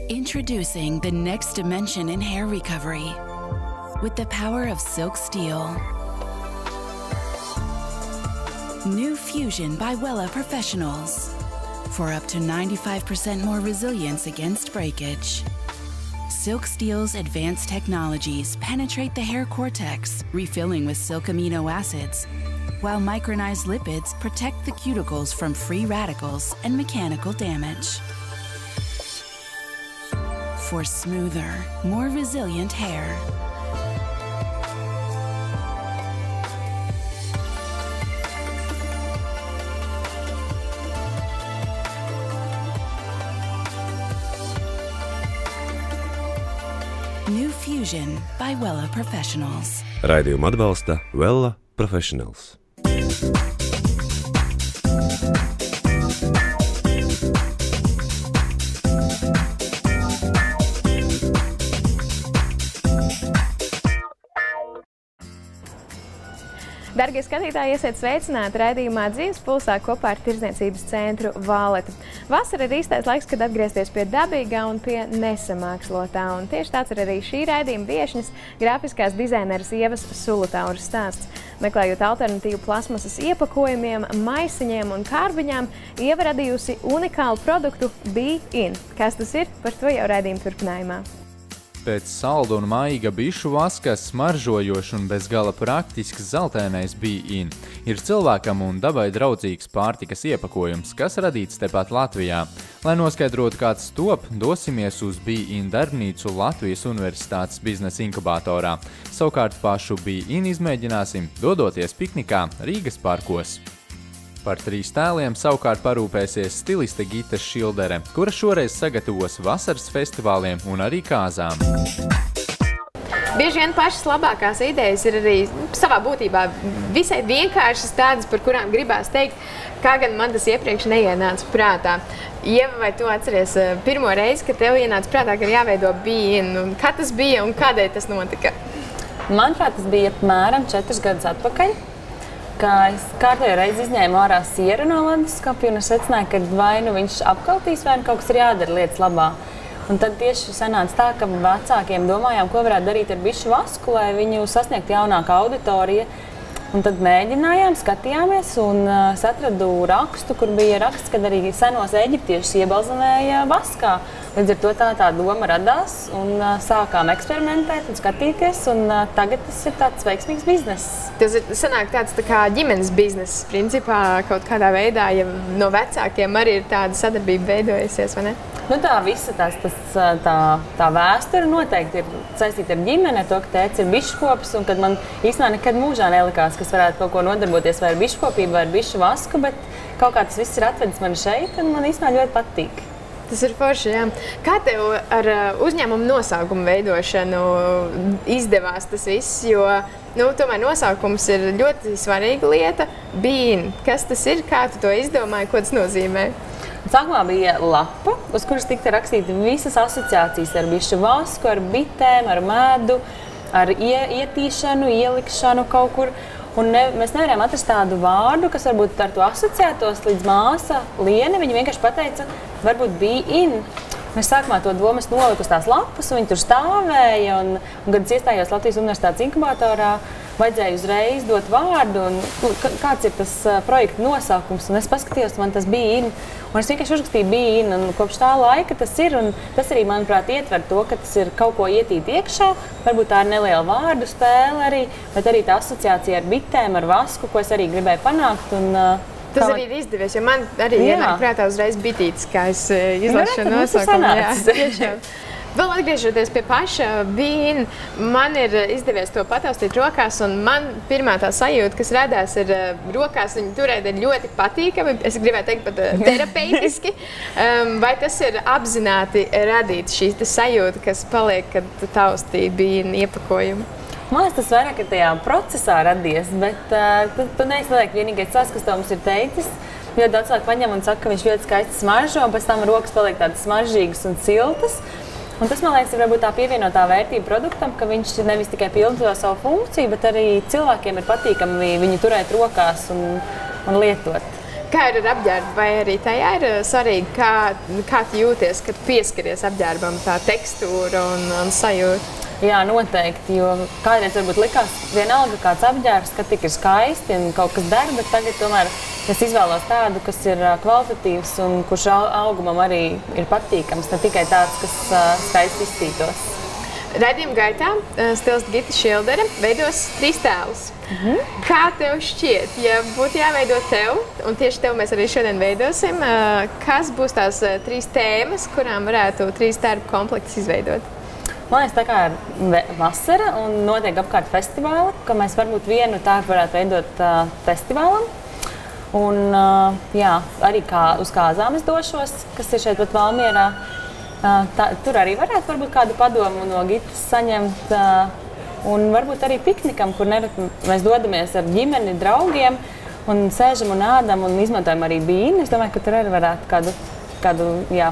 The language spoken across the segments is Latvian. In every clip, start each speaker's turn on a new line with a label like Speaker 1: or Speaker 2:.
Speaker 1: Introducing the next dimension in hair recovery with the power of Silk Steel. New Fusion by Wella Professionals for up to 95% more resilience against breakage. Silk Steel's advanced technologies penetrate the hair cortex, refilling with silk amino acids, while micronized lipids protect the cuticles from free radicals and mechanical damage. For smoother, more resilient hair. New Fusion by Wella Professionals.
Speaker 2: Raidījumu atbalsta Wella Professionals.
Speaker 3: Dargie skatītāji, esiet sveicināti raidījumā Dzīves pulsā kopā ar Tirdzniecības centru Valetu. Vasara ir īstais laiks, kad atgriezties pie dabīgā un pie nesamākslotā. Un tieši tāds ir arī šī raidījuma viešņas grafiskās dizaineres Ievas Sulutauras stāsts. Meklējot alternatīvu plasmasas iepakojumiem, maisiņiem un kārbiņām, Ieva radījusi unikālu produktu Be In. Kas tas ir? Par to jau raidījuma turpinājumā.
Speaker 4: Pēc salda un maiga bišu vaska smaržojošs un bez gala praktisks zeltainais Be In ir cilvēkam un dabai draudzīgs pārtikas iepakojums, kas radīts tepat Latvijā. Lai noskaidrotu, kāds top, dosimies uz Be In darbnīcu Latvijas Universitātes biznesa inkubatorā. Savukārt pašu Be In izmēģināsim, dodoties piknikā Rīgas parkos. Par 3 tēliem savukārt parūpēsies stiliste Gita Šildere, kura šoreiz sagatavos vasaras festivāliem un arī kāzām.
Speaker 3: Bieži vien pašas labākās idejas ir arī savā būtībā visai vienkāršas tādas, par kurām gribās teikt, kā gan man tas iepriekš neienāca prātā. Ieva, vai tu atceries pirmo reizi, kad tev ienāca prātā, ka ir jāveido Be In? Un kā tas bija un kādēļ tas notika?
Speaker 5: Manuprāt, tas bija apmēram 4 gadus atpakaļ. Kā es kārtējo reizi izņēmu ārā sieru no leduskapja un es secināju, ka vai nu viņš apkaltīs, vai nu kaut kas ir jādara lietas labā. Un tad tieši sanāca tā, ka vecākiem domājām, ko varētu darīt ar bišu vasku, lai viņu sasniegtu jaunāka auditorija. Un tad mēģinājām, skatījāmies un es atradu rakstu, kur bija raksts, kad arī senos eģiptiešus iebalzamēja vaskā. Līdz ar to tā doma radās un sākām eksperimentēt un skatīties, un tagad tas ir tāds veiksmīgs bizness.
Speaker 3: Tas ir sanāk tāds tā kā ģimenes bizness, principā kaut kādā veidā, ja no vecākiem arī ir tāda sadarbība veidojusies, vai ne?
Speaker 5: Nu tā visa tā vēsture noteikti ir saistīta ar ģimeni, ar to, ka tēvs ir biškopis, un kad man īstenībā nekad mūžā nelikās, kas varētu kaut ko nodarboties vai ar biškopību vai ar bišu vasku, bet kaut kā tas viss ir atvedis mani šeit, un man īstenībā ļoti patīk.
Speaker 3: Tas ir forši, jā. Kā tev ar uzņēmumu nosaukumu veidošanu izdevās tas viss, jo tomēr nosaukums ir ļoti svarīga lieta. Be In. Kas tas ir? Kā tu to izdomāji? Ko tas nozīmē?
Speaker 5: Sākumā bija lapa, uz kuras tika rakstīti visas asociācijas ar bišu vasku, ar bitēm, ar medu, ar ietīšanu, ielikšanu kaut kur. Un mēs nevarējām atrast tādu vārdu, kas varbūt ar to asociētos, līdz māsa Liene. Viņa vienkārši pateica, varbūt Be In. Mēs sākumā to domu noliku uz tās lapas, un viņi tur stāvēja. Un kad es iestājos Latvijas Universitātes inkubatorā, vajadzēja uzreiz dot vārdu, un kāds ir tas projekta nosaukums. Un es paskatījos, man tas Be In. Un es vienkārši uzrakstīju Be In, un kopš tā laika tas ir. Un tas arī, manuprāt, ietver to, ka tas ir kaut ko ietīt iekšā. Varbūt tā ir neliela vārdu spēle arī, bet arī tā asociācija ar bitēm, ar vasku, ko es arī gribēju panākt. Un,
Speaker 3: tas arī ir izdevies, jo man arī ienāk prātā uzreiz bitītes, kā es izlašu nosaukumu. Vēl atgriežoties pie paša Be In, man ir izdevies to pataustīt rokās, un man pirmā tā sajūta, kas radās ir rokās, viņu turēt ir ļoti patīkami, es gribētu teikt pat terapeitiski. Vai tas ir apzināti radīt šī sajūta, kas paliek, kad tu taustīji Be In iepakojumu?
Speaker 5: Man liekas, tas vairāk ir tajā procesā radies, bet tu neesi noteikti vienīgais tas, kas to mums ir teicis. Ļoti daudz cilvēku paņem un saka, ka viņš ļoti skaisti smaržo, un pēc tam rokas paliek tādas smaržīgas un siltas. Un tas, man liekas, ir varbūt tā pievienotā vērtība produktam, ka viņš nevis tikai pilda savu funkciju, bet arī cilvēkiem ir patīkami viņu turēt rokās un lietot.
Speaker 3: Kā ir ar apģērbu? Vai arī tajā ir svarīgi, kā tu jūties, kad pieskaries apģērbam, tā tekstūra un sajūta?
Speaker 5: Jā, noteikti, jo kādreiz varbūt likās vienalga kāds apģērbs, ka tik ir skaisti un kaut kas der, bet tagad tomēr es izvēlos tādu, kas ir kvalitatīvs un kurš augumam arī ir patīkams, ne tikai tāds, kas skaisti izstītos.
Speaker 3: Raidījuma gaitā stilista Gita Šildere veidos 3 tēlus. Kā tev šķiet, ja būtu jāveido tev, un tieši tev mēs arī šodien veidosim, kas būs tās 3 tēmas, kurām varētu 3 tērpu komplektus izveidot?
Speaker 5: Man liekas, tā kā ir vasara un notiek apkārt festivāli, ka mēs varbūt vienu tērpu varētu veidot festivālam. Un jā, arī uz kāzām es došos, kas ir šeit pat Valmierā. Tur arī varētu varbūt kādu padomu no Gitas saņemt. Un varbūt arī piknikam, kur mēs dodamies ar ģimeni, draugiem un sēžam un ēdam un izmantojam arī bīni. Es domāju, ka tur arī varētu kādu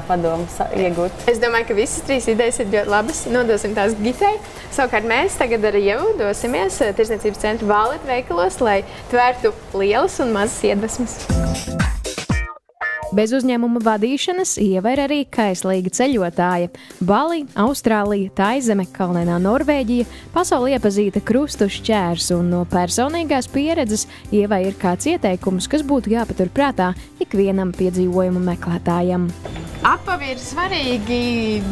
Speaker 5: padomu iegūt.
Speaker 3: Es domāju, ka visas 3 idejas ir ļoti labas. Nodosim tās Gitai. Savukārt mēs tagad ar Ievu dosimies Tirdzniecības centra Vāleta veikalos, lai tvērtu lielas un mazas iedvesmas.
Speaker 6: Bez uzņēmuma vadīšanas Ieva ir arī kaislīga ceļotāja. Bali, Austrālija, Taizeme, kalnainā Norvēģija, pasauli iepazīta krustu šķērs, un no personīgās pieredzes Ievai ir kāds ieteikums, kas būtu jāpatur prātā ikvienam piedzīvojumu meklētājam.
Speaker 3: Apavi ir svarīgi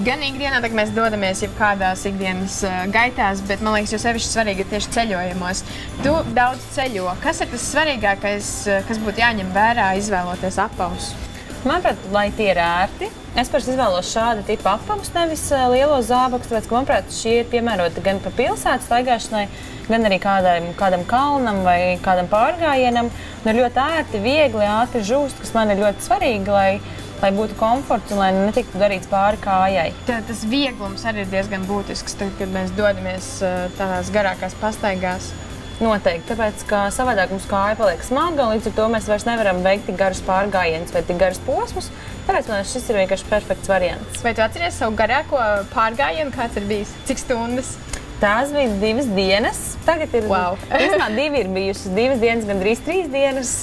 Speaker 3: gan ikdienā, tā kā mēs dodamies jebkādās ikdienas gaitās, bet man liekas, jo sevišķi svarīgi ir tieši ceļojumos. Tu daudz ceļo. Kas ir tas svarīgākais, kas būtu jāņem vērā, izvēloties apavus?
Speaker 5: Manuprāt, lai tie ir ērti. Es parasti izvēlos šāda tipa apavus, nevis lielo zābakus, tāpēc, ka, manuprāt, šie ir piemēroti gan pa pilsētas staigāšanai, gan arī kādam kalnam vai kādam pārgājienam. Un ir ļoti ērti, viegli, ātri žūst, kas man ir ļoti svarīgi, lai būtu komforts un lai netiktu darīts pāri kājai.
Speaker 3: Tas vieglums arī ir diezgan būtisks, kad mēs dodamies tādās garākās pastaigās.
Speaker 5: Noteikti, tāpēc, ka savādāk mums kāja paliek smaga, un līdz ar to mēs vairs nevaram veikt tik garus pārgājienus vai tik garus posmus. Tāpēc man šis ir vienkārši perfekts variants.
Speaker 3: Vai tu atceries savu garāko pārgājienu, kāds ir bijis? Cik stundas?
Speaker 5: Tās bija 2 dienas. Tagad ir, īstenībā 2 ir bijušas 2 dienas, gandrīz 3 dienas.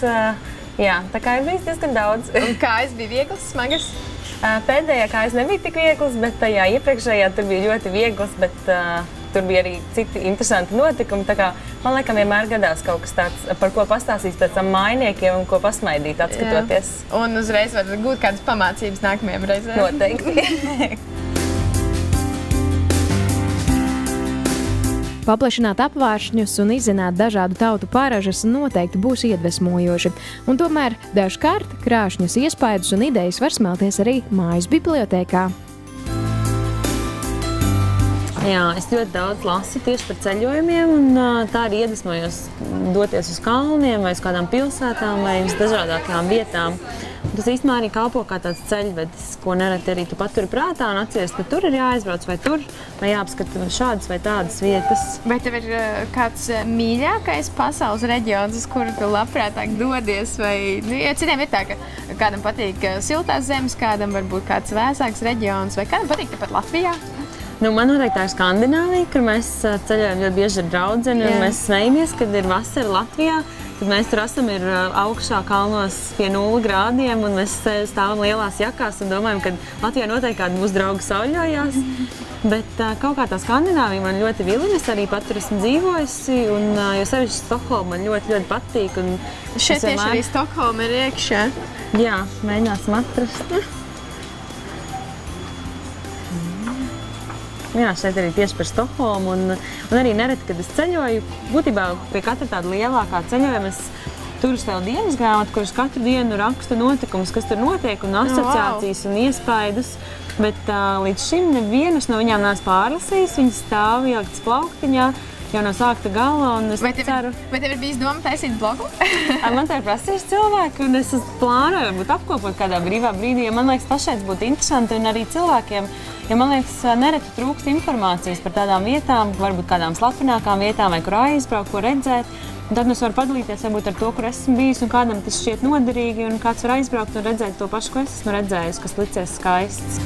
Speaker 5: Jā, tā kā ir bijis diezgan daudz.
Speaker 3: Un kājas bija vieglas, smagas?
Speaker 5: Pēdējā kājas nebija tik vieglas, bet tajā iepriekšējā tur bija ļoti vieglas, bet tur bija arī citi interesanti notikumi. Tā kā man liekas, vienmēr gadās kaut kas tāds, par ko pastāstīs pēc tam mainiekiem un ko pasmaidīt atskatoties.
Speaker 3: Jā. Un uzreiz var gūt kādas pamācības nākamajām reizēm.
Speaker 5: Noteikti.
Speaker 6: Paplašināt apvāršņus un izzināt dažādu tautu pāražas noteikti būs iedvesmojoši. Un tomēr dažkārt krāšņus iespaidus un idejas var smelties arī mājas bibliotēkā.
Speaker 5: Jā, es ļoti daudz lasu tieši par ceļojumiem, un tā arī iedvesmojos doties uz kalniem vai uz kādām pilsētām vai uz dažādākām vietām. Un tas īstenībā arī kalpo kā tāds ceļvedis, ko nereti arī tu paturi prātā un atceries, ka tur ir jāaizbrauc vai jāapskata šādas vai tādas vietas.
Speaker 3: Vai tev ir kāds mīļākais pasaules reģions, uz kuru tu labprātāk dodies? Vai, ja citiem ir tā, ka kādam patīk siltās zemes, kādam varbūt kāds vēsāks reģions, vai kādam patīk tepat Latvijā?
Speaker 5: Man noteikti tā ir Skandināvija, kur mēs ceļojam ļoti bieži ar draudzeni, un mēs smejamies, kad ir vasara Latvijā. Tad mēs tur esam augšā kalnos pie 0 grādiem, un mēs stāvam lielās jakās un domājam, ka Latvijā noteikti kādi mūsu draugi sauļojās. Bet kaut kā tā Skandināvija man ļoti vilina, es arī pat tur esmu dzīvojusi, un jo sevišķi Stokholma man ļoti, ļoti patīk.
Speaker 3: Šeit tieši arī Stokholma ir iekšā.
Speaker 5: Jā, mēģināsim atrast. Jā, šeit arī tieši par Stokholmu, un arī nereti, kad es ceļoju, būtībā pie katra tāda lielākā ceļojuma es turu sev dienas grāmatu, kuras katru dienu rakstu notikumus, kas tur notiek, un asociācijas un iespaidus, bet līdz šim nevienas no viņām neesmu pārlasījis, viņas stāv ieliktas plauktiņā, jau no sākta gala, un es ceru...
Speaker 3: Vai tev ir bijis doma taisīt blogu?
Speaker 5: Man tā ir prasījuši cilvēki, un es plānoju varbūt apkopot kādā brīvā brīdī, jo man liekas, pašais būtu interesanti, un arī cilvēkiem, jo man liekas, nereti trūkst informācijas par tādām vietām, varbūt kādām slapenākām vietām, vai kur aizbraukt, ko redzēt, un tad mēs varam padalīties varbūt ar to, kur esmu bijis, un kādam tas šķiet noderīgi, un kāds var aizbraukt un redzēt to pašu, ko es esmu redzējis, kas licies skaists.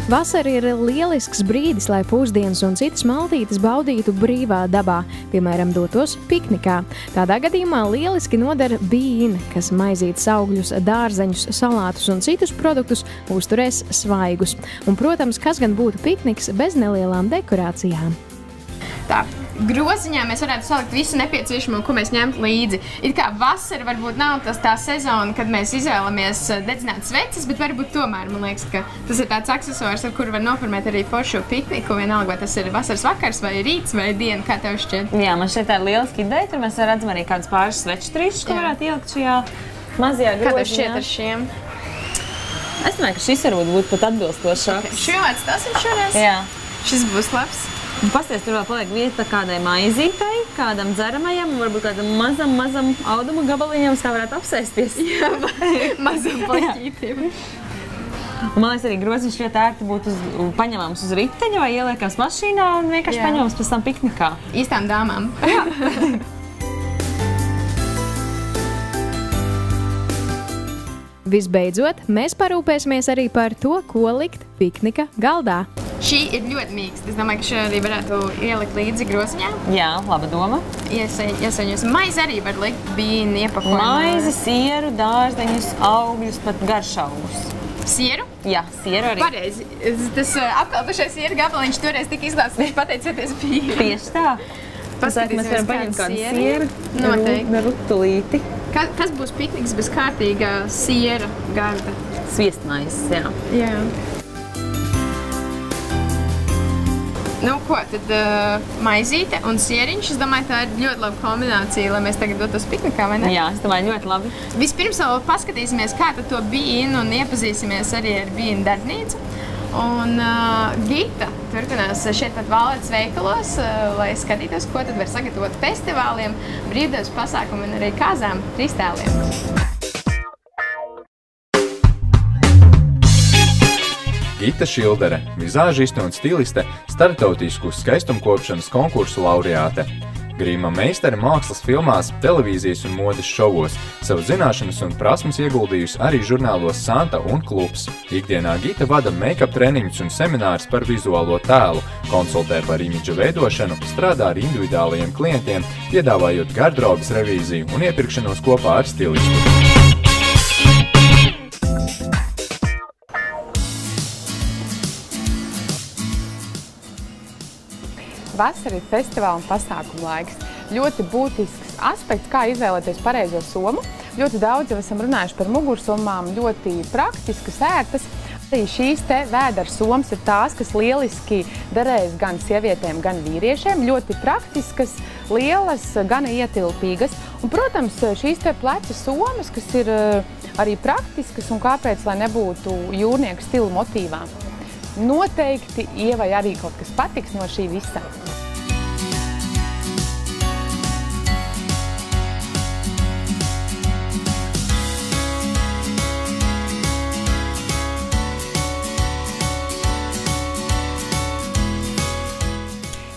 Speaker 6: Vasara ir lielisks brīdis, lai pusdienas un citas maltītes baudītu brīvā dabā, piemēram, dotos piknikā. Tādā gadījumā lieliski noder Be-In, kas maizītes augļus, dārzeņus, salātus un citus produktus uzturēs svaigus. Un, protams, kas gan būtu pikniks bez nelielām dekorācijām.
Speaker 3: Tā, groziņā mēs varētu salikt visu nepieciešamo, ko mēs ņemtu līdzi. It kā vasara varbūt nav tā sezona, kad mēs izvēlamies dedzināt sveces, bet varbūt tomēr, man liekas, ka tas ir tāds aksesuārs, ar kuru var noformēt arī foršu pikniku, vienalga, vai tas ir vasaras vakars, vai rīts, vai diena, kā tev šķiet?
Speaker 5: Jā, man šeit tā ir lieliski ideja, tur mēs redzam arī kādus pāris sveču trīšus, ko varētu ielikt šajā mazajā groziņā.
Speaker 3: Kā tev šķiet ar šiem?
Speaker 5: Es domāju, ka šis varbūt būtu pat atbilstošāks.
Speaker 3: Okay. Šo atstāsim šoreiz?
Speaker 5: Jā.
Speaker 3: Šis būs labs.
Speaker 5: Un pasties, tur vēl paliek vieta kādai maizītei, kādam dzeramajam, varbūt kādam mazam auduma gabaliņam, kā varētu apsēsties.
Speaker 3: Jā, mazam plaķītim.
Speaker 5: Un man liekas, arī groziņš ļoti ērti būtu paņemams uz riteņa vai ieliekams mašīnā un vienkārši paņemams pēc tam piknikā.
Speaker 3: Īstām dāmām.
Speaker 5: Jā.
Speaker 6: Visbeidzot, mēs parūpēsimies arī par to, ko likt piknika galdā.
Speaker 3: Šī ir ļoti mīksta. Es domāju, ka šo arī varētu ielikt līdzi groziņā.
Speaker 5: Jā, laba doma.
Speaker 3: Iesaņos. Maizi arī var likt Be-In iepakojumu.
Speaker 5: Maizi, sieru, dārzeņus, augļus, pat garšaugus.
Speaker 3: Sieru?
Speaker 5: Jā, sieru arī.
Speaker 3: Pareizi. Tas apkalpošais sieru gabaliņš toreiz tika izklāstīts pateicoties Be-In.
Speaker 5: Tieši tā. Mēs varam paņemt kādu sieru.
Speaker 3: Noteikti.
Speaker 5: Rutulīti.
Speaker 3: Kas būs pikniks bez kārtīga siera garda?
Speaker 5: Sviestmaizes, jā.
Speaker 3: Jā. Nu, ko, tad maizīte un sieriņš, es domāju, tā ir ļoti laba kombinācija, lai mēs tagad dotos piknikā, vai ne?
Speaker 5: Jā, es domāju, ļoti labi.
Speaker 3: Vispirms vēl paskatīsimies, kā tad to Be-In un iepazīsimies arī ar Be-In darbnīcu. Un Gita turpinās šeit pat Valētas veikalos, lai skatītos, ko tad var sagatavot festivāliem, brīvdienas pasākumiem un arī kāzām, trīstēliem.
Speaker 4: Gita Šildere, vizāžiste un stiliste, starptautisku skaistumkopšanas konkursu laureāte. Grīma meistare mākslas filmās, televīzijas un modes šovos, savu zināšanas un prasmes ieguldījusi arī žurnālos Santa un Klubs. Ikdienā Gita vada make-up treniņus un seminārus par vizuālo tēlu, konsultē par imidža veidošanu, strādā ar individuālajiem klientiem, piedāvājot gardrobes revīziju un iepirkšanos kopā ar stilistu.
Speaker 7: Vasara ir festivāla un pasākumu laiks. Ļoti būtisks aspekts, kā izvēlēties pareizo somu. Ļoti daudz jau esam runājuši par mugursomām, ļoti praktiskas, ērtas. Arī šīs te vēdera somas ir tās, kas lieliski derēs gan sievietēm, gan vīriešiem. Ļoti praktiskas, lielas, gan ietilpīgas. Un, protams, šīs te pleca somas, kas ir arī praktiskas un kāpēc, lai nebūtu jūrnieku stila motīvā. Noteikti Ievai arī kaut kas patiks no šī visa.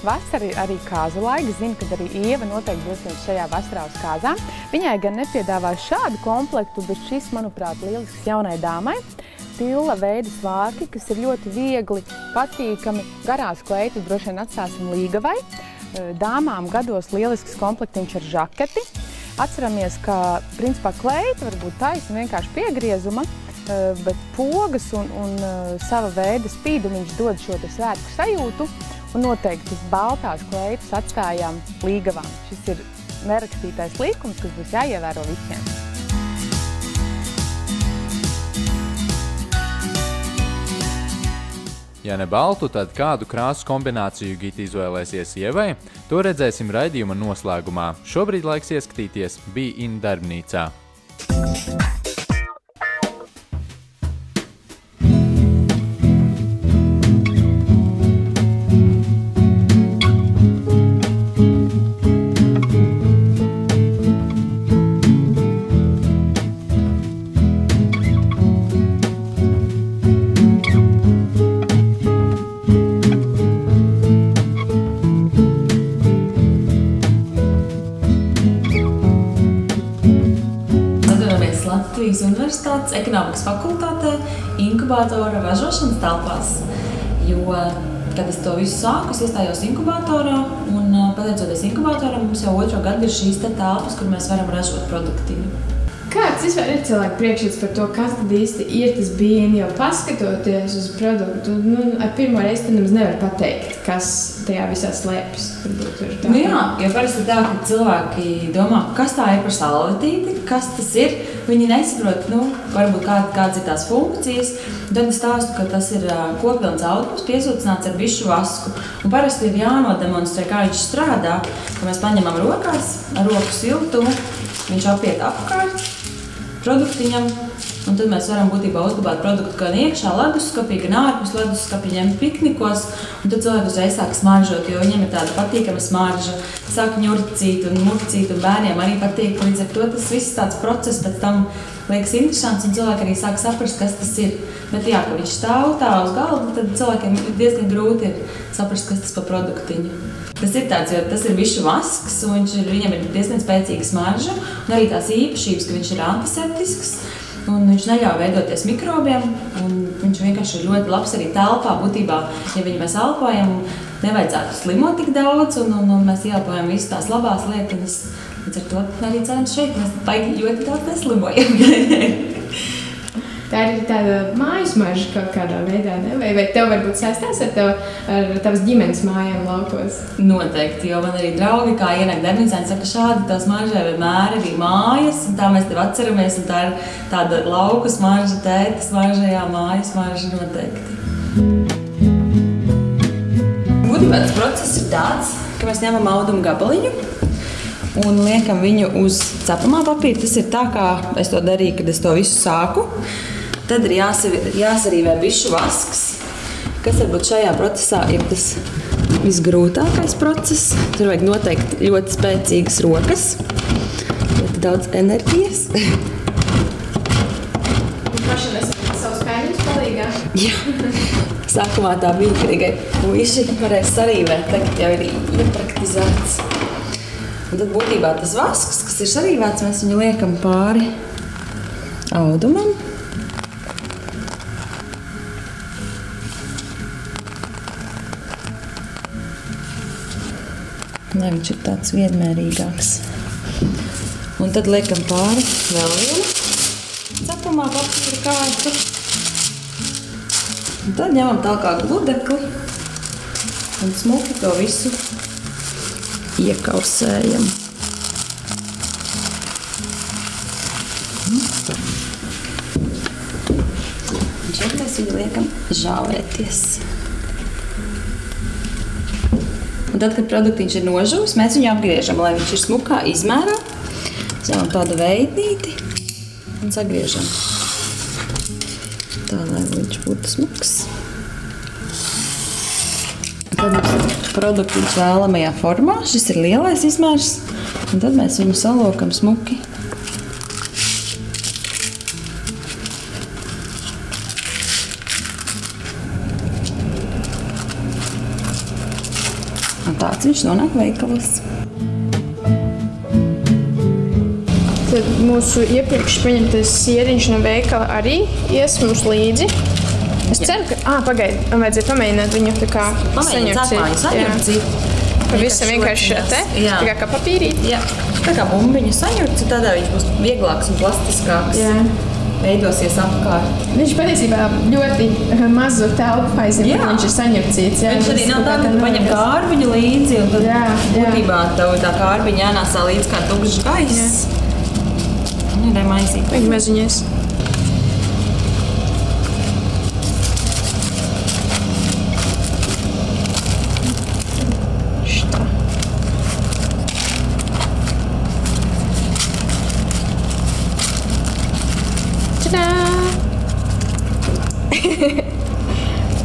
Speaker 7: Vasara ir arī kāzu laika. Zinu, ka arī Ieva noteikti dosies šajā vasarā uz kāzām. Viņai gan nepiedāvāju šādu komplektu, bet šis, manuprāt, lielisks jaunai dāmai. Tilla veida svārki, kas ir ļoti viegli, patīkami, garās kleitas droši vien atstāsim Līgavai. Dāmām gados lielisks komplektiņš ar žaketi. Atceramies, ka principā kleita var būt taisna vienkārši piegriezuma, bet pogas un sava veida spīdumiņš dod šo te svētku sajūtu. Un noteikti baltās kleitas atstājām Līgavām. Šis ir nerakstītais līkums, kas būs jāievēro visiem.
Speaker 4: Ja ne baltu, tad kādu krāsu kombināciju Gita izvēlēsies Ievai, to redzēsim raidījuma noslēgumā. Šobrīd laiks ieskatīties Be-In darbnīcā.
Speaker 8: Latvijas Universitātes ekonomikas fakultātē inkubātora ražošanas telpās. Jo, kad es to visu sāku, es iestājos inkubatorā, un pateicoties inkubatoram, mums jau 2. gadu ir šīs telpas, kur mēs varam ražot produktiņu.
Speaker 3: Kāds vispār ir cilvēku priekšstats par to, kas tad īsti ir tas bīni, jo paskatoties uz produktu, ar pirmo reizi tad nemaz nevar pateikt, kas tajā visā slēpjas.
Speaker 8: Jā, jo parasti tā, ka cilvēki domā, kas tā ir par salvetīti, kas tas ir. Viņi nesaprot, varbūt kādas ir tās funkcijas. Tad es stāstu, ka tas ir kokvilnas audums piesūcināts ar bišu vasku. Un parasti ir jānodemonstrē, kā viņš strādā, ka mēs paņemam rokās ar roku siltumu, viņš apiet apkārt produktiņam, un tad mēs varam būtībā uzglabāt produktu gan iekšā leduskapī, gan ārpus leduskapī, ņemt piknikos, un tad cilvēki uzreiz sāk smaržot, jo viņiem ir tāda patīkama smarža, sāk ņurcīt un murcīt, un bērniem arī patīk, līdz ar to tas viss tāds process pēc tam liekas interesants, un cilvēki arī sāk saprast, kas tas ir. Bet jā, ka viņš stāv tā uz galda, tad cilvēkiem diezgan grūti ir saprast, kas tas par produktiņu. Tas ir tāds, jo tas ir bišu vasks, un viņam ir diezgan spēcīga smarža, un arī tās īpašības, ka viņš ir antiseptisks, un viņš neļauj veidoties mikrobiem, un viņš vienkārši ir ļoti labs arī telpā. Būtībā, ja viņu mēs elpojam, nevajadzētu slimot tik daudz, un mēs ieelpojam visas tās labās lietas. Līdz ar to arī cerams šeit, mēs ļoti daudz neslimojam.
Speaker 3: Tā ir tāda mājas marža kaut kādā veidā, ne? Vai tev varbūt saistās ar tavas ģimenes mājām laukos?
Speaker 8: Noteikti, jo man arī draugi, kā ienāk darbnīcā, saka, šādi tās maržai vienmēr arī mājas, un tā mēs tev atceramies, un tā ir tāda laukas marža, tētas marža, jā, mājas marža noteikti. Būtībā tas process ir tāds, ka mēs ņemam audumu gabaliņu un liekam viņu uz cepamā papīra. Tas ir tā, kā es to darīju, kad es to visu sāku. Tad ir jāsarīvē bišu vasks, kas varbūt šajā procesā ir tas visgrūtākais process. Tur vajag noteikti ļoti spēcīgas rokas, ļoti daudz enerģijas.
Speaker 3: Jūs paši nesat savus kaimiņus palīgā?
Speaker 8: Jā, sākumā tā bija, ka tikai puiši varēja sarīvēt, tagad jau ir iepraktizēts. Un tad būtībā tas vasks, kas ir sarīvēts, mēs viņu liekam pāri audumam. Lai viņš ir tāds vienmērīgāks. Un tad liekam pāri vēl vienu cepamā papīra kārtu. Un tad ņemam tālāk gludekli un smuki to visu iekausējam. Un šeit mēs viņu liekam žāvēties. Un tad, kad produktiņš ir nožuvis, mēs viņu apgriežam, lai viņš ir smukā izmērā. Ņemam tādu veidnīti un sagriežam. Tā, lai viņš būtu smuks. Tad mums ir produktiņš vēlamajā formā. Šis ir lielais izmērs. Un tad mēs viņu salokam smuki. Tāds viņš nonāk veikalos.
Speaker 3: Tad mūsu iepriekš paņemtais sieriņš no veikala arī ies mums līdzi. Es ceru, ka... Pagaidi, man vajadzēja pamēģināt viņu tā kā saņurcīt. Pavisam vienkārši te, tā kā papīrīt.
Speaker 8: Jā, tā kā bumbiņu saņurci, tādā viņš būs vieglāks un plastiskāks. Jā. Veidosies apkārt.
Speaker 3: Viņš patiesībā ļoti mazu telpu aizņem, kad viņš ir saņurcīts.
Speaker 8: Viņš arī nav tā, ka tu paņem kārbiņu līdzi, un tad būtībā tā kārbiņa jānāsā līdz kā tukšs gaiss. Un ir maizīt.
Speaker 3: Vajag maziņies.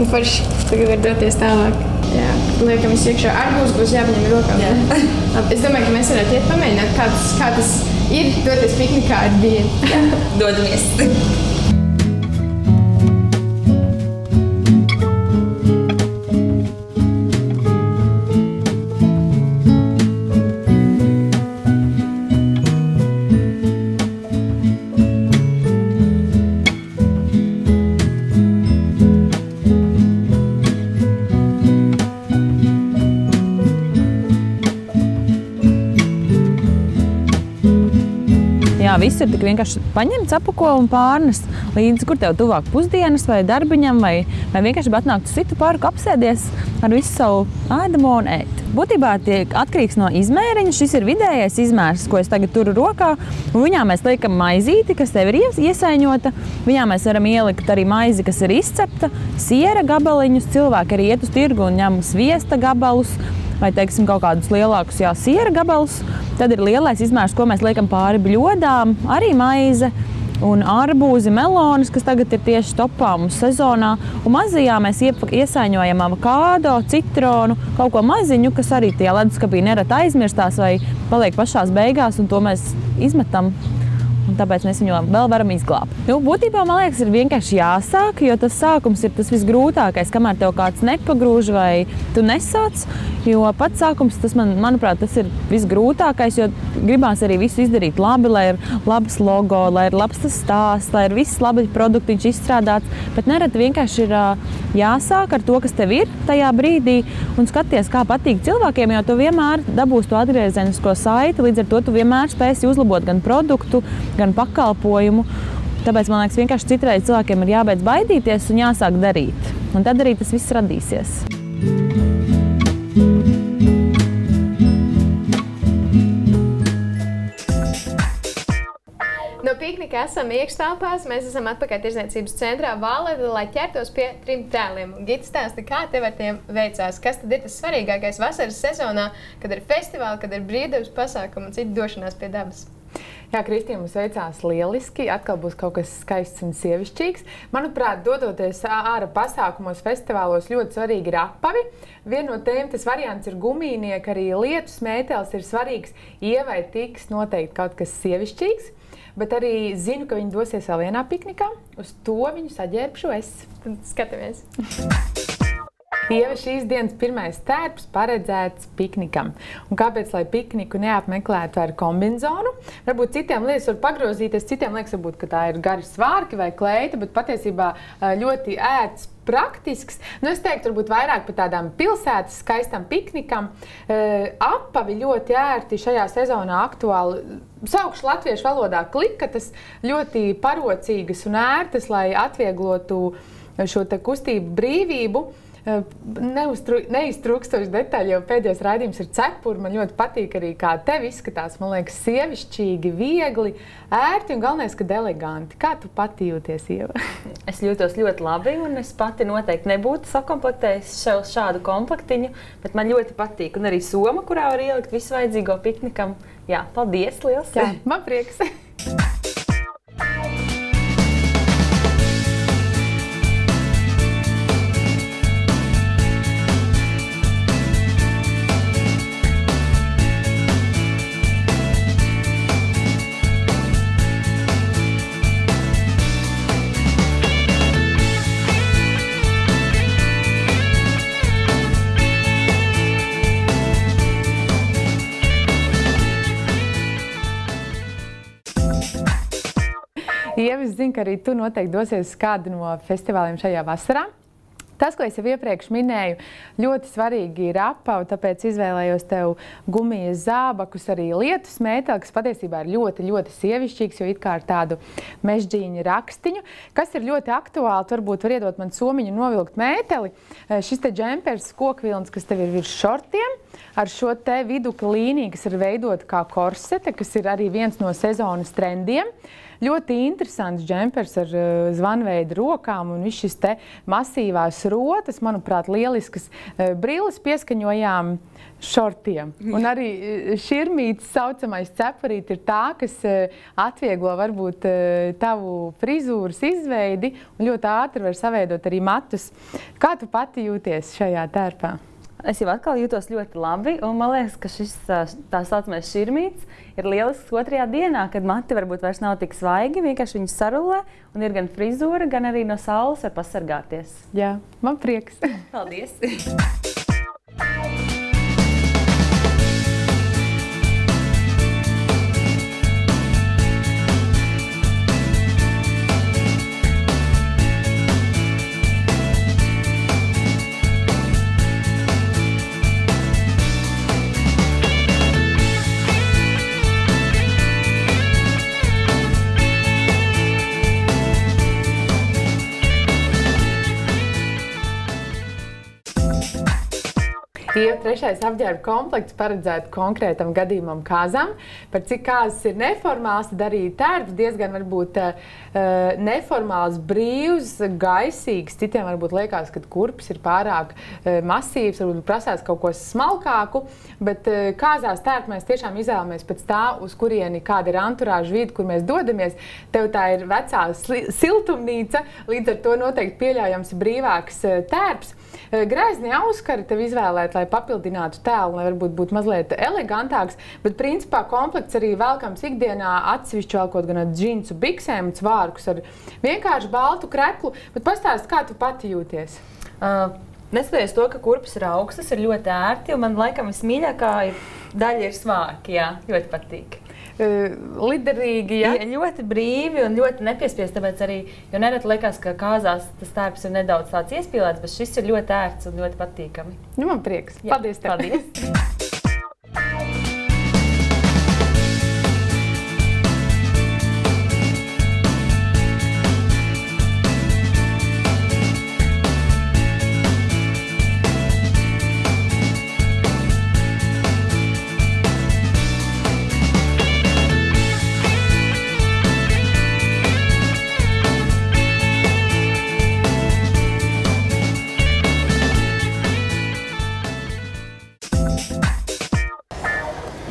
Speaker 3: Un forši tagad var doties tālāk. Jā, liekam visu iekšā. Arbūs būs jāpaņem rokām. Es domāju, ka mēs varētu iet pamēģināt, kā tas ir doties piknikā ar bīnu.
Speaker 8: Dodamies.
Speaker 5: visur tik vienkārši paņemts, apako un pārnes līdzi, kur tev tuvāk pusdienas vai darbiņam, vai vienkārši atnākt uz citu parku, apsēdies ar visu savu ēdamo un ēt. Būtībā tiek atkarīgs no izmēriņa. Šis ir vidējais izmērs, ko es tagad turu rokā. Un viņā mēs liekam maizīti, kas tev ir iesaiņota. Viņā mēs varam ielikt arī maizi, kas ir izcepta, siera gabaliņus. Cilvēki arī iet uz tirgu un ņem sviesta gabalus vai, teiksim, kaut kādus lielākus, siera gabalus. Tad ir lielais izmērs, ko mēs liekam pāri bļodām, arī maize. Un arbūzi, melonis, kas tagad ir tieši topā mums sezonā. Un mazajā mēs iesaiņojam avokādo, citronu, kaut ko maziņu, kas arī tie leduskapī nereti aizmirstās vai paliek pašās beigās, un to mēs izmetam. Un tāpēc mēs viņu vēl varam izglābt. Būtībā, man liekas, ir vienkārši jāsāk, jo tas sākums ir tas visgrūtākais, kamēr tev kāds nepagrūž vai tu nesāc. Jo pats sākums, tas manuprāt, tas ir visgrūtākais, jo gribās arī visu izdarīt labi, lai ir labs logo, lai ir labs tas stāsts, lai ir viss labi produktiņš izstrādāts. Bet nereti vienkārši ir jāsāk ar to, kas tev ir tajā brīdī, un skaties, kā patīk cilvēkiem, jo tu vienmēr dabūsi to atgriezenisko saiti, līdz ar to tu vienmēr spēsi uzlabot gan produktu, gan pakalpojumu. Tāpēc, man liekas, vienkārši citreiz cilvēkiem ir jābeidz baidīties un jāsāk darīt. Un tad arī tas viss radīsies.
Speaker 3: No piknika esam iekštelpās, mēs esam atpakaļ Tirdzniecības centrā Valeta, lai ķertos pie 3 tēliem. Gita stāsta, kā tev ar tiem veicās? Kas tad ir tas svarīgākais vasaras sezonā, kad ir festivāli, kad ir brīvdabas pasākumi un cita došanās pie dabas?
Speaker 7: Jā, Kristīna, mums veicās lieliski. Atkal būs kaut kas skaists un sievišķīgs. Manuprāt, dodoties ārā pasākumos, festivālos, ļoti svarīgi ir apavi. Viena no tēm, tas variants ir gumijnieki, arī lietus mētelis ir svarīgs. Ievai tiks noteikti kaut kas sievišķīgs, bet arī zinu, ka viņi dosies vēl vienā piknikā. Uz to viņu saģērbšu es.
Speaker 3: Tad skatāmies.
Speaker 7: Ieva, šīs dienas pirmais tērps paredzēts piknikam. Un kāpēc, lai pikniku neapmeklētu ar kombinzonu? Varbūt citiem liekas var pagrozīties, citiem liekas varbūt, ka tā ir gari svārki vai kleita, bet patiesībā ļoti ērts, praktisks. Es teiktu, varbūt vairāk par tādām pilsētas skaistam piknikam. Apavi ļoti ērti šajā sezonā aktuāli. Saukšu latviešu valodā klikatas, ļoti parocīgas un ērtas, lai atvieglotu šo te kustību brīvību. Neiztrūkstoši detaļi, jo pēdējais raidījums ir cepuri. Man ļoti patīk arī, kā tev izskatās. Man liekas, sievišķīgi, viegli, ērti un galvenais, kad eleganti. Kā tu pati jūties, Ieva?
Speaker 5: Es jūtos ļoti labi, un es pati noteikti nebūtu sakomplektējis šādu komplektiņu, bet man ļoti patīk. Un arī soma, kurā var ielikt visu vajadzīgo piknikam. Jā, paldies liels!
Speaker 7: Jā, man prieks! Ieva, es zinu, ka arī tu noteikti dosies uz kādu no festivāliem šajā vasarā. Tas, ko es jau iepriekš minēju, ļoti svarīgi ir apavi, tāpēc izvēlējos tev gumijas zābakus, arī lietus mēteli, kas patiesībā ir ļoti, ļoti sievišķīgs, jo it kā ar tādu mežģīņu rakstiņu. Kas ir ļoti aktuāli, varbūt var iedot man somiņu novilkt mēteli. Šis te džempers kokvilns, kas tev ir virs šortiem, ar šo te viduka līniju, kas ir veidota kā korsete, kas ir arī viens no sezonas trendiem. Ļoti interesants džempers ar zvanveida rokām un viss šis te masīvās rotas, manuprāt, lieliskas brilles pieskaņojām šortiem. Un arī širmītes saucamais cepurīt ir tā, kas atvieglo varbūt tavu frizūras izveidi un ļoti ātri var saveidot arī matus. Kā tu pati jūties šajā tērpā?
Speaker 5: Es jau atkal jūtos ļoti labi, un man liekas, ka šis tā saucamais širmīts ir lielisks otrajā dienā, kad mati varbūt vairs nav tik svaigi, vienkārši viņus sarulē, un ir gan frizūra, gan arī no saules var pasargāties.
Speaker 7: Jā, man prieks.
Speaker 5: Paldies!
Speaker 7: Ieva, trešais apģērba komplekts paredzētu konkrētam gadījumam kāzām. Par cik kāzas ir neformāls, tad arī tērps diezgan varbūt neformāls, brīvs, gaisīgs. Citiem varbūt liekas, ka kurpes ir pārāk masīvs, varbūt prasās kaut ko smalkāku, bet kāzās tērpu mēs tiešām izvēlamies pēc tā, uz kurieni kāda ir anturāža vide, kur mēs dodamies. Tev tā ir vecā siltumnīca, līdz ar to noteikti pieļaujams brīvāks tērps. Grezni auskari tev izvēlēt, lai papildinātu tēlu, lai varbūt būtu mazliet elegantāks, bet principā komplekts arī velkams ikdienā atsevišķi velkot gan ar džinsu biksēm, svārkus ar vienkārši baltu kreklu, bet pastāst, kā tu pati jūties?
Speaker 5: Neskatoties to, ka kurpes ir augstas, ir ļoti ērti, un man laikam vismīļākā daļa ir svārki, jā, ļoti patīk.
Speaker 7: Liderīgi, ja?
Speaker 5: Ļoti brīvi un ļoti nepiespiesti, tāpēc arī, jo nereti liekas, ka kāzās tas tērps ir nedaudz tāds iespīlēts, bet šis ir ļoti ērts un ļoti patīkami.
Speaker 7: Nu, man prieks. Jā, paldies tev.
Speaker 5: Paldies.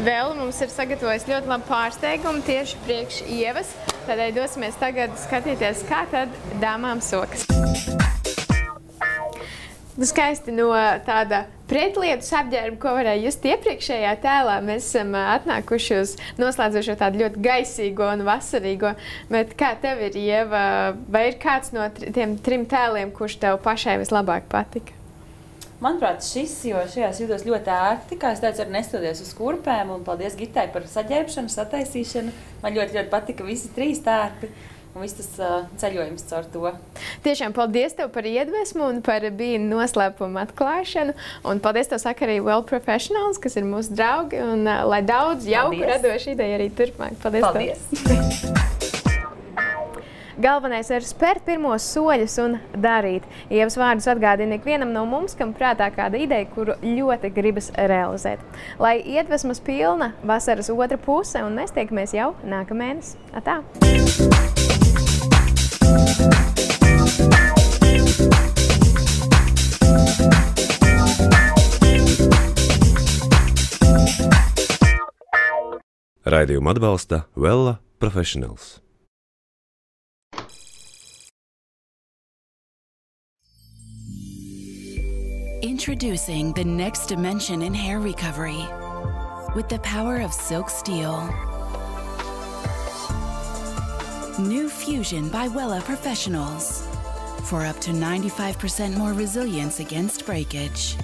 Speaker 3: Vēl mums ir sagatavojis ļoti labu pārsteigumu tieši priekš Ievas. Tādēļ dosimies tagad skatīties, kā tad dāmām sokas. Skaisti no tāda pretlietus apģērba, ko varēja just iepriekšējā tēlā. Mēs esam atnākuši uz noslēdzošo tādu ļoti gaisīgo un vasarīgo. Bet kā tev ir, Ieva, vai ir kāds no tiem 3 tēliem, kurš tev pašai vislabāk patika?
Speaker 5: Manuprāt, šis, jo šajās jūtos ļoti ērti, kā es teicu, arī nestoties uz kurpēm, un paldies Gitai par saģērbšanu, sataisīšanu. Man ļoti patika visi 3 tērpi un viss tas ceļojums caur to.
Speaker 3: Tiešām paldies tev par iedvesmu un par bīnu noslēpumu atklāšanu, un paldies tev saka arī Well Professionals, kas ir mūsu draugi, un lai daudz jauku radošu ideju arī turpmāk. Paldies. Tev! Galvenais ir spērt pirmos soļus un darīt. Ievas vārdus atgādina ikvienam no mums, kam prātā kāda ideja, kuru ļoti gribas realizēt. Lai iedvesmas pilna vasaras otra puse, un mēs tiekamies jau nākamēnes. Atā!
Speaker 2: Raidījumu atbalsta Well Professionals.
Speaker 1: Introducing the next dimension in hair recovery with the power of Silk Steel. New Fusion by Wella Professionals for up to 95% more resilience against breakage.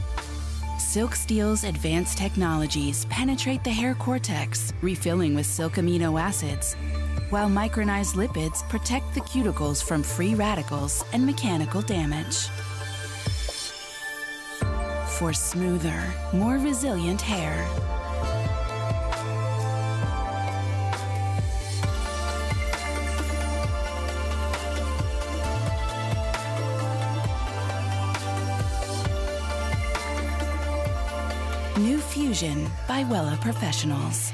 Speaker 1: Silk Steel's advanced technologies penetrate the hair cortex, refilling with silk amino acids, while micronized lipids protect the cuticles from free radicals and mechanical damage. For smoother, more resilient hair. New Fusion by Wella Professionals.